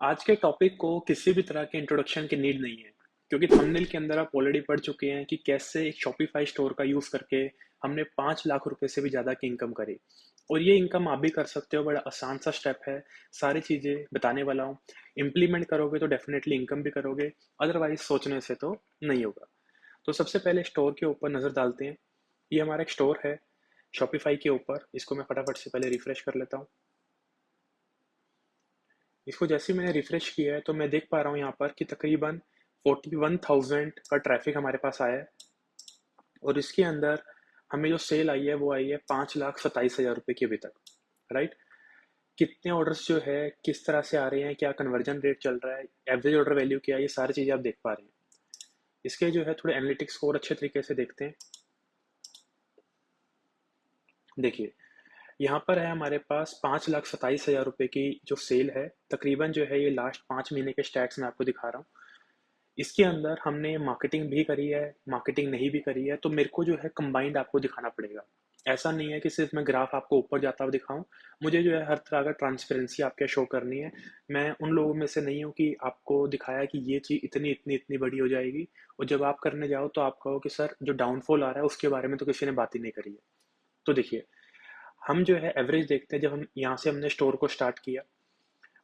आज के टॉपिक को किसी भी तरह के इंट्रोडक्शन की नीड नहीं है, क्योंकि थंबनेल के अंदर आप ऑलरेडी पढ़ चुके हैं कि कैसे एक शॉपिफाई स्टोर का यूज़ करके हमने 5 लाख रुपए से भी ज़्यादा की इनकम करी। और ये इनकम आप भी कर सकते हो, बड़ा आसान सा स्टेप है। सारी चीज़ें बताने वाला हूँ। इम्प्लीमेंट करोगे तो डेफिनेटली इनकम भी करोगे, अदरवाइज सोचने से तो नहीं होगा। तो सबसे पहले स्टोर के ऊपर नज़र डालते हैं। ये हमारा एक स्टोर है शॉपिफाई के ऊपर। इसको मैं फटाफट से पहले रिफ्रेश कर लेता हूँ। इसको जैसे ही मैंने रिफ्रेश किया है तो मैं देख पा रहा हूँ यहाँ पर कि तकरीबन 41,000 का ट्रैफिक हमारे पास आया है। और इसके अंदर हमें जो सेल आई है वो आई है 5,27,000 रुपये की अभी तक। राइट। कितने ऑर्डर्स जो है किस तरह से आ रहे हैं, क्या कन्वर्जन रेट चल रहा है, एवरेज ऑर्डर वैल्यू क्या है, ये सारी चीज़ें आप देख पा रहे हैं। इसके जो है थोड़े एनालिटिक्स को और अच्छे तरीके से देखते हैं। देखिए, यहाँ पर है हमारे पास 5,27,000 रुपये की जो सेल है। तकरीबन जो है ये लास्ट 5 महीने के स्टैट्स में आपको दिखा रहा हूँ। इसके अंदर हमने मार्केटिंग भी करी है, मार्केटिंग नहीं भी करी है, तो मेरे को जो है कंबाइंड आपको दिखाना पड़ेगा। ऐसा नहीं है कि सिर्फ मैं ग्राफ आपको ऊपर जाता हुआ दिखाऊं। मुझे जो है हर तरह का ट्रांसपेरेंसी आपके शो करनी है। मैं उन लोगों में से नहीं हूं कि आपको दिखाया कि ये चीज़ इतनी इतनी इतनी बड़ी हो जाएगी और जब आप करने जाओ तो आप कहो कि सर जो डाउनफॉल आ रहा है उसके बारे में तो किसी ने बात ही नहीं करी है। तो देखिए, हम जो है एवरेज देखते हैं। जब हम यहाँ से हमने स्टोर को स्टार्ट किया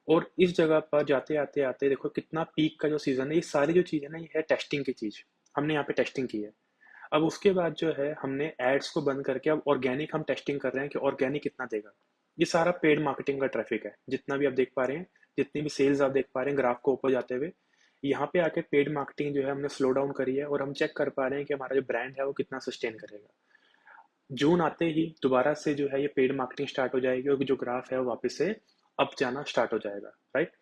और इस जगह पर जाते आते आते देखो कितना पीक का जो सीजन है, ये सारी जो चीज़ है ना, ये है टेस्टिंग की चीज़। हमने यहाँ पे टेस्टिंग की है। अब उसके बाद जो है हमने एड्स को बंद करके अब ऑर्गेनिक हम टेस्टिंग कर रहे हैं कि ऑर्गेनिक कितना देगा। ये सारा पेड मार्केटिंग का ट्रैफिक है जितना भी आप देख पा रहे हैं। जितनी भी सेल्स आप देख पा रहे हैं ग्राफ को ऊपर जाते हुए, यहाँ पे आके पेड मार्केटिंग जो है हमने स्लो डाउन करी है और हम चेक कर पा रहे हैं कि हमारा जो ब्रांड है वो कितना सस्टेन करेगा। जून आते ही दोबारा से जो है ये पेड मार्केटिंग स्टार्ट हो जाएगी और जो ग्राफ है वो वापस से अप जाना स्टार्ट हो जाएगा। राइट।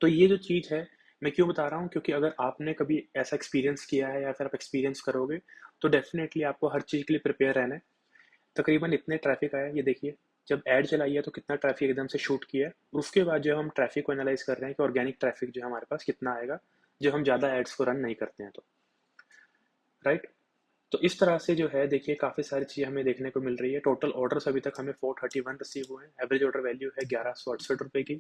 तो ये जो चीज़ है, मैं क्यों बता रहा हूँ, क्योंकि अगर आपने कभी ऐसा एक्सपीरियंस किया है या फिर आप एक्सपीरियंस करोगे तो डेफिनेटली आपको हर चीज़ के लिए प्रिपेयर रहना है। तकरीबन इतने ट्रैफिक आया है, ये देखिए। जब ऐड चलाई है तो कितना ट्रैफिक एकदम से शूट किया है। उसके बाद जो हम ट्रैफिक को एनालाइज कर रहे हैं कि ऑर्गेनिक ट्रैफिक जो है हमारे पास कितना आएगा जब हम ज़्यादा एड्स को रन नहीं करते हैं तो। राइट। तो इस तरह से जो है देखिए काफ़ी सारी चीज़ें हमें देखने को मिल रही है। टोटल ऑर्डर्स अभी तक हमें 431 रिसीव हुए हैं। एवरेज ऑर्डर वैल्यू है 1168 रुपये की।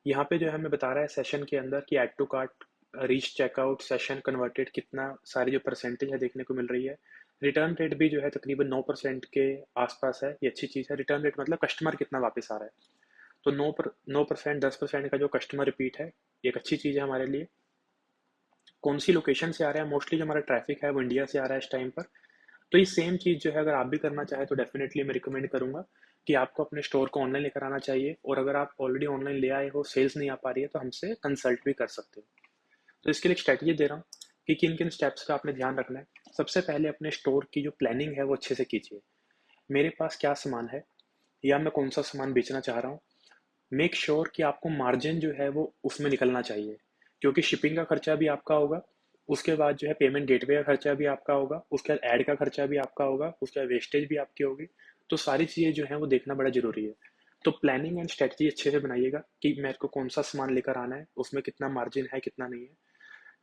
यहाँ पे जो है हमें बता रहा है सेशन के अंदर कि add to cart, reach checkout, session converted, कितना सारी जो परसेंटेज है देखने को मिल रही है। रिटर्न रेट भी जो है तकरीबन 9% के आसपास है। ये अच्छी चीज़ है। रिटर्न रेट मतलब कस्टमर कितना वापस आ रहा है। तो 9%, 10% का जो कस्टमर रिपीट है, ये एक अच्छी चीज़ है हमारे लिए। कौन सी लोकेशन से आ रहा है, मोस्टली जो हमारा ट्रैफिक है वो इंडिया से आ रहा है इस टाइम पर। तो ये सेम चीज़ जो है अगर आप भी करना चाहें तो डेफिनेटली मैं रिकमेंड करूंगा कि आपको अपने स्टोर को ऑनलाइन लेकर आना चाहिए। और अगर आप ऑलरेडी ऑनलाइन ले आए हो, सेल्स नहीं आ पा रही है, तो हमसे कंसल्ट भी कर सकते हो। तो इसके लिए एक स्ट्रैटेजी दे रहा हूँ कि किन किन स्टेप्स का आपने ध्यान रखना है। सबसे पहले अपने स्टोर की जो प्लानिंग है वो अच्छे से कीजिए। मेरे पास क्या सामान है या मैं कौन सा सामान बेचना चाह रहा हूँ। मेक श्योर कि आपको मार्जिन जो है वो उसमें निकलना चाहिए, क्योंकि शिपिंग का खर्चा भी आपका होगा। उसके बाद जो है पेमेंट गेटवे का खर्चा भी आपका होगा। उसके बाद ऐड का खर्चा भी आपका होगा। उसके बाद वेस्टेज भी आपकी होगी। तो सारी चीज़ें जो हैं वो देखना बड़ा ज़रूरी है। तो प्लानिंग एंड स्ट्रेटजी अच्छे से बनाइएगा कि मेरे को कौन सा सामान लेकर आना है, उसमें कितना मार्जिन है कितना नहीं है।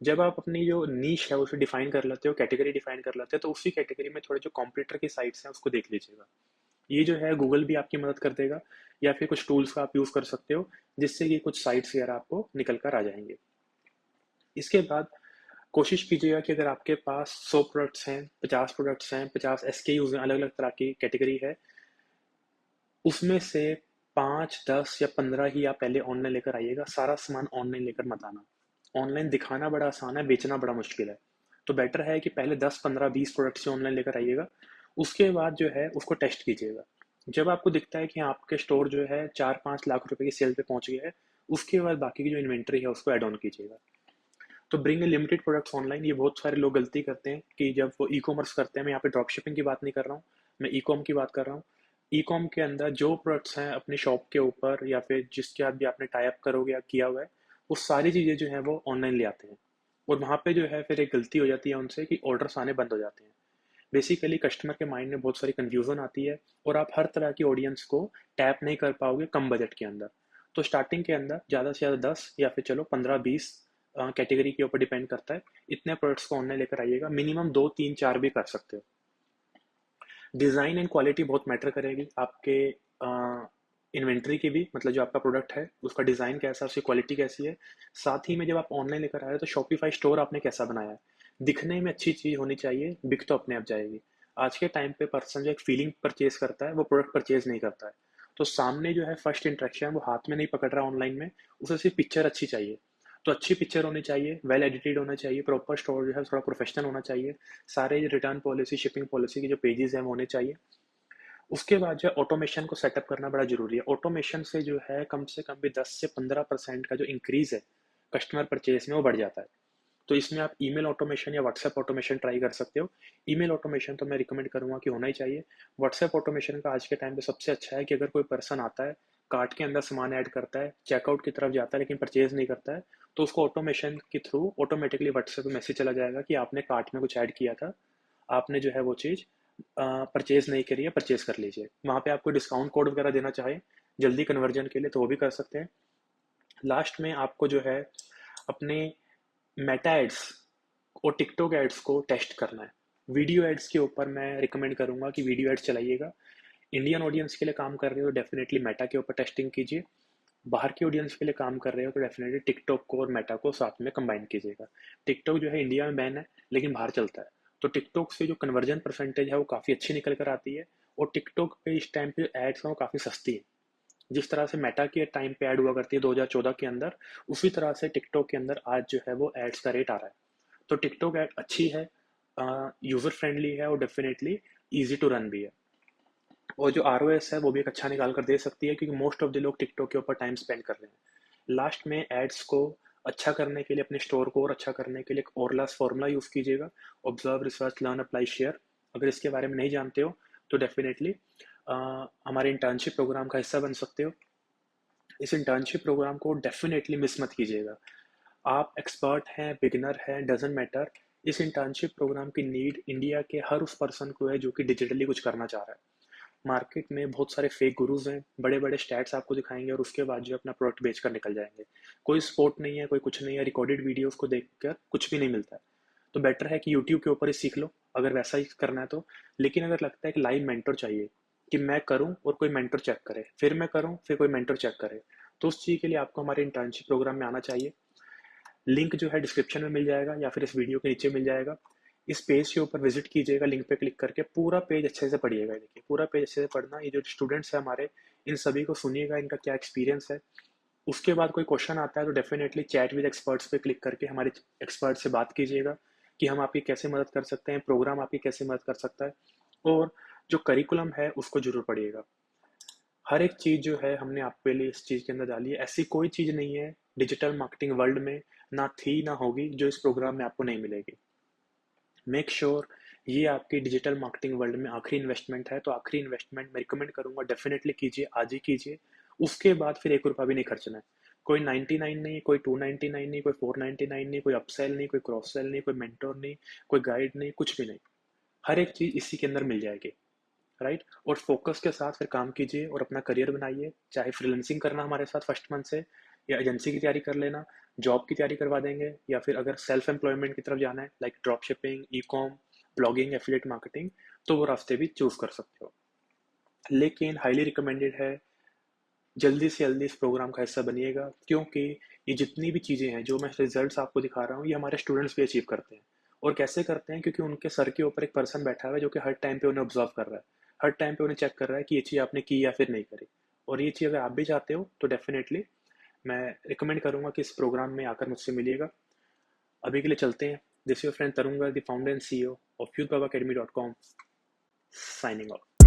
जब आप अपनी जो नीश है उसे डिफाइन कर लेते हो, कैटेगरी डिफाइन कर लेते हो, तो उसी कैटेगरी में थोड़े जो कॉम्पिटिटर की साइट्स हैं उसको देख लीजिएगा। ये जो है गूगल भी आपकी मदद कर देगा, या फिर कुछ टूल्स का आप यूज़ कर सकते हो जिससे कि कुछ साइट्स वगैरह आपको निकल कर आ जाएंगे। इसके बाद कोशिश कीजिएगा कि अगर आपके पास 100 प्रोडक्ट्स हैं, 50 प्रोडक्ट्स हैं, 50 SKUs हैं, अलग अलग तरह की कैटेगरी है, उसमें से 5, 10 या 15 ही आप पहले ऑनलाइन लेकर आइएगा। सारा सामान ऑनलाइन लेकर मत आना। ऑनलाइन दिखाना बड़ा आसान है, बेचना बड़ा मुश्किल है। तो बेटर है कि पहले 10, 15, 20 प्रोडक्ट्स ही ऑनलाइन लेकर आइएगा। उसके बाद जो है उसको टेस्ट कीजिएगा। जब आपको दिखता है कि हाँ, आपके स्टोर जो है 4-5 लाख रुपए की सेल पे पहुंच गया है, उसके बाद बाकी की जो इन्वेंट्री है उसको ऐड ऑन कीजिएगा। तो bring a limited products online, ये बहुत सारे लोग गलती करते हैं कि जब वो ई कॉमर्स करते हैं। मैं यहाँ पे ड्रॉप शिपिंग की बात नहीं कर रहा हूँ, मैं ई कॉम की बात कर रहा हूँ। ई कॉम के अंदर जो प्रोडक्ट्स हैं अपनी शॉप के ऊपर या फिर जिसके साथ भी आपने टाई अप करोगे या किया हुआ है, वो सारी चीज़ें जो है वो ऑनलाइन ले आते हैं। और वहाँ पे जो है फिर एक गलती हो जाती है उनसे कि ऑर्डर्स आने बंद हो जाते हैं। बेसिकली कस्टमर के माइंड में बहुत सारी कन्फ्यूजन आती है और आप हर तरह की ऑडियंस को टैप नहीं कर पाओगे कम बजट के अंदर। तो स्टार्टिंग के अंदर ज़्यादा से ज़्यादा 10 या फिर चलो 15-20, कैटेगरी के ऊपर डिपेंड करता है, इतने प्रोडक्ट्स को ऑनलाइन लेकर आइएगा। मिनिमम 2, 3, 4 भी कर सकते हो। डिज़ाइन एंड क्वालिटी बहुत मैटर करेगी आपके इन्वेंट्री की भी, मतलब जो आपका प्रोडक्ट है उसका डिज़ाइन कैसा है, उसकी क्वालिटी कैसी है। साथ ही में जब आप ऑनलाइन लेकर आ रहे हो तो शॉपिफाई स्टोर आपने कैसा बनाया है। दिखने में अच्छी चीज़ होनी चाहिए, बिक तो अपने आप जाएगी। आज के टाइम पे पर्सन जो एक फीलिंग परचेज करता है वो प्रोडक्ट परचेज नहीं करता है। तो सामने जो है फर्स्ट इंटरेक्शन वो हाथ में नहीं पकड़ रहा ऑनलाइन में, उसे सिर्फ पिक्चर अच्छी चाहिए। तो अच्छी पिक्चर होनी चाहिए, वेल एडिटेड होना चाहिए, प्रॉपर स्टोर जो है थोड़ा प्रोफेशनल होना चाहिए। सारे रिटर्न पॉलिसी, शिपिंग पॉलिसी के जो पेजेस हैं वो होने चाहिए। उसके बाद जो है ऑटोमेशन को सेटअप करना बड़ा ज़रूरी है। ऑटोमेशन से जो है कम से कम भी 10 से 15% का जो इंक्रीज़ है कस्टमर परचेज में वो बढ़ जाता है। तो इसमें आप ईमेल ऑटोमेशन या व्हाट्सएप ऑटोमेशन ट्राई कर सकते हो। ईमेल ऑटोमेशन तो मैं रिकमेंड करूंगा कि होना ही चाहिए। व्हाट्सएप ऑटोमेशन का आज के टाइम पे सबसे अच्छा है कि अगर कोई पर्सन आता है, कार्ट के अंदर सामान ऐड करता है, चेकआउट की तरफ जाता है लेकिन परचेज नहीं करता है, तो उसको ऑटोमेशन के थ्रू ऑटोमेटिकली व्हाट्सएप पे मैसेज चला जाएगा कि आपने कार्ट में कुछ ऐड किया था, आपने जो है वो चीज़ परचेज नहीं करी है, परचेज कर लीजिए। वहाँ पे आपको डिस्काउंट कोड वगैरह देना चाहे जल्दी कन्वर्जन के लिए तो वो भी कर सकते हैं। लास्ट में आपको जो है अपने मेटा एड्स और टिकटॉक एड्स को टेस्ट करना है। वीडियो एड्स के ऊपर मैं रिकमेंड करूंगा कि वीडियो एड्स चलाइएगा। इंडियन ऑडियंस के लिए काम कर रहे हो तो डेफिनेटली मेटा के ऊपर टेस्टिंग कीजिए। बाहर की ऑडियंस के लिए काम कर रहे हो तो डेफिनेटली टिकटॉक को और मेटा को साथ में कंबाइन कीजिएगा। टिकटॉक जो है इंडिया में बैन है लेकिन बाहर चलता है, तो टिकटॉक से जो कन्वर्जन परसेंटेज है वो काफ़ी अच्छी निकल कर आती है। और टिकटॉक पे इस टाइम पे एड्स हैं वो काफ़ी सस्ती है। जिस तरह से मेटा के टाइम पे ऐड हुआ करती है 2014 के अंदर, उसी तरह से टिकटॉक के अंदर आज जो है वो एड्स का रेट आ रहा है। तो टिकटॉक ऐड अच्छी है, यूज़र फ्रेंडली है और डेफिनेटली ईजी टू रन भी है। और जो आर है वो भी एक अच्छा निकाल कर दे सकती है क्योंकि मोस्ट ऑफ द लोग टिकटॉक के ऊपर टाइम स्पेंड कर रहे हैं। लास्ट में एड्स को अच्छा करने के लिए, अपने स्टोर को और अच्छा करने के लिए एक ओरलास फॉर्मूला यूज़ कीजिएगा। Observe, research, learn, apply, share. अगर इसके बारे में नहीं जानते हो तो डेफिनेटली हमारे इंटर्नशिप प्रोग्राम का हिस्सा बन सकते हो। इस इंटर्नशिप प्रोग्राम को डेफिनेटली मिस मत कीजिएगा। आप एक्सपर्ट हैं, बिगिनर हैं, डजेंट मैटर। इस इंटर्नशिप प्रोग्राम की नीड इंडिया के हर उस पर्सन को है जो कि डिजिटली कुछ करना चाह रहा है। मार्केट में बहुत सारे फेक गुरुज हैं, बड़े बड़े स्टैट्स आपको दिखाएंगे और उसके बाद जो अपना प्रोडक्ट बेच कर निकल जाएंगे। कोई सपोर्ट नहीं है, कोई कुछ नहीं है, रिकॉर्डेड वीडियोस को देखकर कुछ भी नहीं मिलता है। तो बेटर है कि यूट्यूब के ऊपर ही सीख लो अगर वैसा ही करना है तो। लेकिन अगर लगता है कि लाइव मेंटर चाहिए कि मैं करूं और कोई मेंटर चेक करे, फिर मैं करूं फिर कोई मेंटर चेक करे, तो उस चीज़ के लिए आपको हमारे इंटर्नशिप प्रोग्राम में आना चाहिए। लिंक जो है डिस्क्रिप्शन में मिल जाएगा या फिर इस वीडियो के नीचे मिल जाएगा। इस पेज के ऊपर विजिट कीजिएगा, लिंक पे क्लिक करके पूरा पेज अच्छे से पढ़िएगा। देखिए पूरा पेज अच्छे से पढ़ना, ये जो स्टूडेंट्स हैं हमारे, इन सभी को सुनिएगा, इनका क्या एक्सपीरियंस है। उसके बाद कोई क्वेश्चन आता है तो डेफिनेटली चैट विद एक्सपर्ट्स पे क्लिक करके हमारे एक्सपर्ट से बात कीजिएगा कि हम आपकी कैसे मदद कर सकते हैं, प्रोग्राम आपकी कैसे मदद कर सकता है। और जो करिकुलम है उसको जरूर पढ़िएगा। हर एक चीज़ जो है हमने आपके लिए इस चीज़ के अंदर डाली है। ऐसी कोई चीज़ नहीं है डिजिटल मार्केटिंग वर्ल्ड में, ना थी ना होगी, जो इस प्रोग्राम में आपको नहीं मिलेगी। मेक श्योर ये आपकी डिजिटल मार्केटिंग वर्ल्ड में आखिरी इन्वेस्टमेंट है, तो आखिरी इन्वेस्टमेंट मैं रिकमेंड करूंगा डेफिनेटली कीजिए, आज ही कीजिए। उसके बाद फिर एक रुपया भी नहीं खर्चना है। कोई 99 नहीं, कोई 299 नहीं, कोई 499 नहीं, कोई अपसेल नहीं, कोई क्रॉस सेल नहीं, कोई मेंटोर नहीं, कोई गाइड नहीं, कुछ भी नहीं। हर एक चीज़ इसी के अंदर मिल जाएगी। राइट। और फोकस के साथ फिर काम कीजिए और अपना करियर बनाइए। चाहे फ्रीलांसिंग करना हमारे साथ फर्स्ट मंथ से, या एजेंसी की तैयारी कर लेना, जॉब की तैयारी करवा देंगे, या फिर अगर सेल्फ एम्प्लॉयमेंट की तरफ जाना है like drop shipping, e com, blogging, affiliate marketing, तो वो रास्ते भी चूज कर सकते हो। लेकिन हाईली रिकमेंडेड है जल्दी से जल्दी इस प्रोग्राम का हिस्सा बनिएगा, क्योंकि ये जितनी भी चीज़ें हैं जो मैं रिजल्ट्स आपको दिखा रहा हूँ ये हमारे स्टूडेंट्स भी अचीव करते हैं। और कैसे करते हैं? क्योंकि उनके सर के ऊपर एक पर्सन बैठा हुआ है जो कि हर टाइम पे उन्हें ऑब्जर्व कर रहा है, हर टाइम पे उन्हें चेक कर रहा है कि ये चीज़ आपने की या फिर नहीं करी। और ये चीज़ अगर आप भी चाहते हो तो डेफिनेटली मैं रिकमेंड करूंगा कि इस प्रोग्राम में आकर मुझसे मिलिएगा। अभी के लिए चलते हैं। This your friend Tarun Garg, the founder and CEO of youthbaba academy.com, signing off.